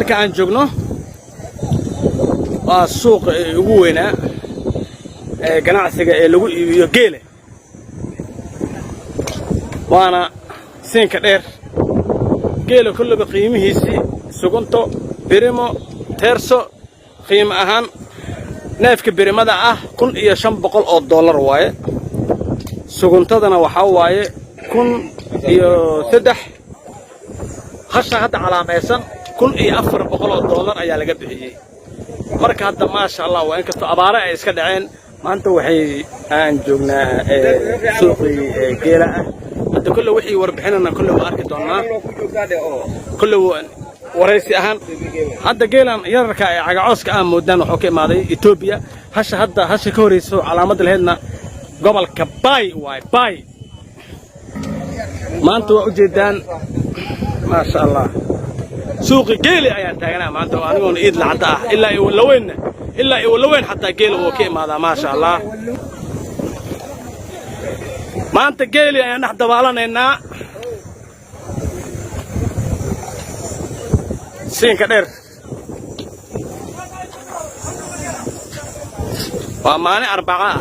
halka aan joogno waa suuqa ugu weynaa ee ganacsiga ee lagu iibiyo geela waana siinka dheer geela kulluba qiimihiisii sugunto birimo teerso qiimo ahaan neefka birimada ah $1,500 waaye suguntadana waxaa waaye $1,003 hasha hadda calaamaysan $1,400 ayaa laga bixiyey marka hadda maasha Allah waa inkastoo abaare ay iska dhaceen maanta waxay aan joognaa suuqii geela ah hadda kullu wixii warbixinana kullu waa arki doonaa kullu waraysi ahaan hadda geelan yararka ee cagacooska ah moodaan wuxuu ka imaaday Ethiopia hasha ka horeyso calaamad laheedna gobolka Bay waay Bay maanta waa u jeedaan maasha Allah suuqi geeli ayaan taaganaa maanta oo anigoon iid lacag ah ilaa ay walaweyn xataa geeli uu ka imaadaa maasha Allah maanta geeli ayaan dhex dabaalanaynaa siinka dheer waa maalin Arbaca ah